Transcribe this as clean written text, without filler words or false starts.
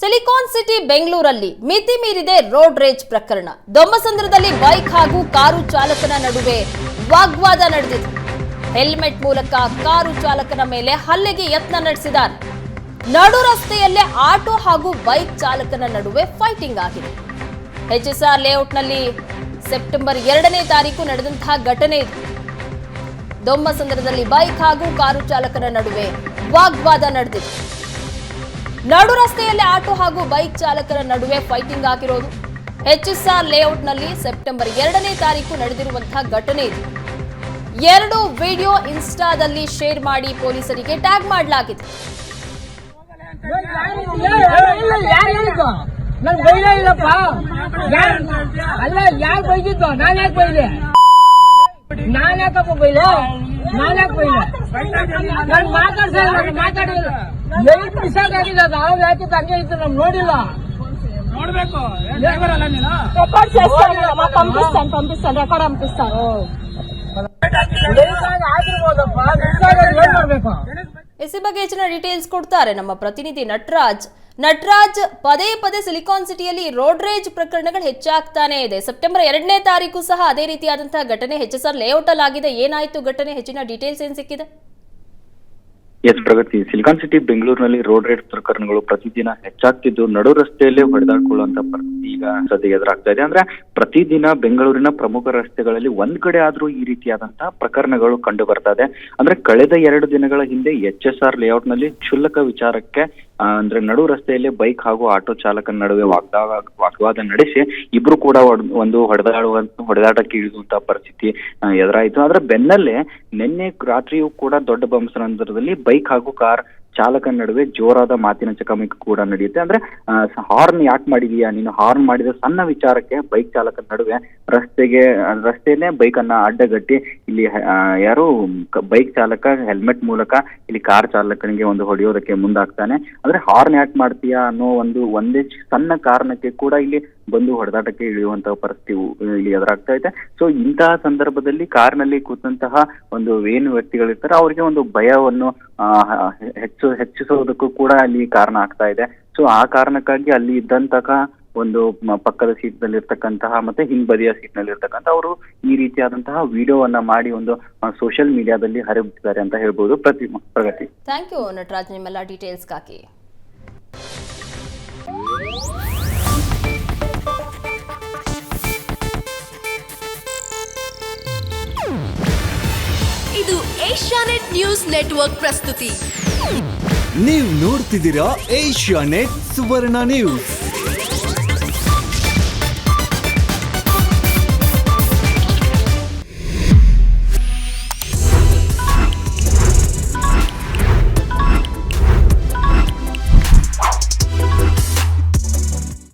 Silicon city ಬೆಂಗಳೂರಲ್ಲಿ ಮಿತಿ ಮೀರಿದೆ ರೋಡ್ ರೇಜ್ ಪ್ರಕರಣ. ದೊಮ್ಮಸಂದ್ರದಲ್ಲಿ ಬೈಕ್ ಹಾಗೂ ಕಾರು ಚಾಲಕನ ನಡುವೆ ವಾಗ್ವಾದ ನಡೆದಿದೆ. ಹೆಲ್ಮೆಟ್ ಮೂಲಕ ಕಾರು ಚಾಲಕನ ಮೇಲೆ ಹಲ್ಲೆಗೆ ಯತ್ನ ನಡೆಸಿದ್ದಾರೆ. ನಡು ರಸ್ತೆಯಲ್ಲೇ ಆಟೋ ಹಾಗೂ ಬೈಕ್ ಚಾಲಕನ ನಡುವೆ ಫೈಟಿಂಗ್ ಆಗಿದೆ. HSR ಲೇಔಟ್ನಲ್ಲಿ ಸೆಪ್ಟೆಂಬರ್ 2ನೇ ತಾರೀಕು ನಡೆದಂತಹ ಘಟನೆ ಇದು. ದೊಮ್ಮಸಂದ್ರದಲ್ಲಿ ಬೈಕ್ ಹಾಗೂ ಕಾರು ಚಾಲಕನ ನಡುವೆ ವಾಗ್ವಾದ ನಡೆದಿದೆ. ನಡು ರಸ್ತೆಯಲ್ಲಿ ಆಟೋ ಹಾಗೂ ಬೈಕ್ ಚಾಲಕರ ನಡುವೆ ಫೈಟಿಂಗ್ ಆಗಿರೋದು. HSR ಲೇಔಟ್ನಲ್ಲಿ ಸೆಪ್ಟೆಂಬರ್ 2ನೇ ತಾರೀಕು ನಡೆದಿರುವಂತಹ ಘಟನೆ ಇದು. 2 ವಿಡಿಯೋ ಇನ್ಸ್ಟಾದಲ್ಲಿ ಶೇರ್ ಮಾಡಿ ಪೊಲೀಸರಿಗೆ ಟ್ಯಾಗ್ ಮಾಡಲಾಗಿದೆ. ನೋಡಿಲ್ಲ ನೋಡ್ಬೇಕು పంపిస్తాను ರೆಕಾರ್ಡ್ పంపిస్తాను. ಇಸಿ ಬಗ್ಗೆ ಹೆಚ್ಚಿನ ಡೀಟೇಲ್ಸ್ ಕೊಡ್ತಾರೆ ನಮ್ಮ ಪ್ರತಿನಿಧಿ ನಟರಾಜ್. ಪದೇ ಪದೇ ಸಿಲಿಕಾನ್ ಸಿಟಿಯಲ್ಲಿ ರೋಡ್ ರೇಜ್ ಪ್ರಕರಣಗಳು ಹೆಚ್ಚಾಗ್ತಾನೆ ಇದೆ. ಸೆಪ್ಟೆಂಬರ್ 2ನೇ ತಾರೀಕು ಸಹ ಅದೇ ರೀತಿಯಾದಂತಹ ಘಟನೆ HSR ಲೇಔಟ್ ಅಲ್ಲಿ ಆಗಿದೆ. ಏನಾಯ್ತು ಘಟನೆ? ಹೆಚ್ಚಿನ ಡೀಟೇಲ್ಸ್ ಏನ್ ಸಿಕ್ಕಿದೆ? ಎಸ್ ಪ್ರಗತಿ, ಸಿಲಿಕಾನ್ ಸಿಟಿ ಬೆಂಗಳೂರಿನಲ್ಲಿ ರೋಡ್ ರೇಡ್ ಪ್ರಕರಣಗಳು ಪ್ರತಿದಿನ ಹೆಚ್ಚಾಗ್ತಿದ್ದು ನಡು ರಸ್ತೆಯಲ್ಲೇ ಹೊಡೆದಾಡ್ಕೊಳ್ಳುವಂತ ಪರಿಸ್ಥಿತಿ ಈಗ ಸದ್ಯ ಎದುರಾಗ್ತಾ ಇದೆ. ಅಂದ್ರೆ ಪ್ರತಿದಿನ ಬೆಂಗಳೂರಿನ ಪ್ರಮುಖ ರಸ್ತೆಗಳಲ್ಲಿ ಒಂದ್ ಕಡೆ ಆದ್ರೂ ಈ ರೀತಿಯಾದಂತಹ ಪ್ರಕರಣಗಳು ಕಂಡು ಬರ್ತಾ ಇದೆ. ಅಂದ್ರೆ ಕಳೆದ 2 ದಿನಗಳ ಹಿಂದೆ HSR ಲೇಔಟ್ ನಲ್ಲಿ ಕ್ಷುಲ್ಲಕ ವಿಚಾರಕ್ಕೆ ಅಂದ್ರೆ ನಡು ರಸ್ತೆಯಲ್ಲಿ ಬೈಕ್ ಹಾಗೂ ಆಟೋ ಚಾಲಕನ ನಡುವೆ ವಾಗ್ವಾದ ನಡೆಸಿ ಇಬ್ರು ಕೂಡ ಒಂದು ಹೊಡೆದಾಟಕ್ಕೆ ಇಳಿದುವಂತಹ ಪರಿಸ್ಥಿತಿ ಎದುರಾಯಿತು. ಆದ್ರೆ ಬೆನ್ನಲ್ಲೇ ನಿನ್ನೆ ರಾತ್ರಿಯೂ ಕೂಡ ದೊಡ್ಡ ಬೊಮ್ಮಸಂದ್ರದಲ್ಲಿ ಬೈಕ್ ಹಾಗೂ ಕಾರ್ ಚಾಲಕನ ನಡುವೆ ಜೋರಾದ ಮಾತಿನ ಚಕಮಕಿ ಕೂಡ ನಡೆಯುತ್ತೆ. ಅಂದ್ರೆ ಹಾರ್ನ್ ಯಾಕೆ ಮಾಡಿದೀಯಾ ನೀನು, ಹಾರ್ನ್ ಮಾಡಿದ ಸಣ್ಣ ವಿಚಾರಕ್ಕೆ ಬೈಕ್ ಚಾಲಕನ ನಡುವೆ ರಸ್ತೆಯಲ್ಲೇ ಬೈಕ್ ಅನ್ನ ಅಡ್ಡಗಟ್ಟಿ ಇಲ್ಲಿ ಯಾರು ಬೈಕ್ ಚಾಲಕ ಹೆಲ್ಮೆಟ್ ಮೂಲಕ ಇಲ್ಲಿ ಕಾರ್ ಚಾಲಕನಿಗೆ ಒಂದು ಹೊಡೆಯೋದಕ್ಕೆ ಮುಂದಾಗ್ತಾನೆ. ಅಂದ್ರೆ ಹಾರ್ನ್ ಯಾಕೆ ಮಾಡ್ತೀಯಾ ಅನ್ನೋ ಒಂದೇ ಸಣ್ಣ ಕಾರಣಕ್ಕೆ ಕೂಡ ಇಲ್ಲಿ ಬಂದು ಹೊಡೆದಾಟಕ್ಕೆ ಇಳಿಯುವಂತಹ ಪರಿಸ್ಥಿತಿ ಇಲ್ಲಿ ಎದುರಾಗ್ತಾ ಇದೆ. ಸೊ ಇಂತಹ ಸಂದರ್ಭದಲ್ಲಿ ಕಾರ್ನಲ್ಲಿ ಕೂತಂತಹ ಒಂದು ಏನು ವ್ಯಕ್ತಿಗಳಿರ್ತಾರೆ ಅವರಿಗೆ ಒಂದು ಭಯವನ್ನು ಹೆಚ್ಚಿಸೋದಕ್ಕೂ ಕೂಡ ಅಲ್ಲಿ ಕಾರಣ ಆಗ್ತಾ ಇದೆ. ಸೊ ಆ ಕಾರಣಕ್ಕಾಗಿ ಅಲ್ಲಿ ಇದ್ದಂತಹ ಒಂದು ಪಕ್ಕದ ಸೀಟ್ ನಲ್ಲಿ ಇರ್ತಕ್ಕಂತಹ ಮತ್ತೆ ಹಿಂಬದಿಯ ಸೀಟ್ ನಲ್ಲಿ ಇರ್ತಕ್ಕಂಥ ಅವರು ಈ ರೀತಿಯಾದಂತಹ ವಿಡಿಯೋವನ್ನ ಮಾಡಿ ಒಂದು ಸೋಷಿಯಲ್ ಮೀಡಿಯಾದಲ್ಲಿ ಹರಿಬಿಟ್ಟಿದ್ದಾರೆ ಅಂತ ಹೇಳ್ಬೋದು. ಪ್ರಗತಿ, ಥ್ಯಾಂಕ್ ಯು ನಟರಾಜ್ ನಿಮ್ಮೆಲ್ಲ ಡೀಟೇಲ್ಸ್ಗಾಗಿ. ಇದು ಏಷ್ಯಾನೆಟ್ ನ್ಯೂಸ್ ನೆಟ್ವರ್ಕ್ ಪ್ರಸ್ತುತಿ. ನೀವು ನೋಡ್ತಿದ್ದೀರಾ ಏಷ್ಯಾನೆಟ್ ಸುವರ್ಣ ನ್ಯೂಸ್.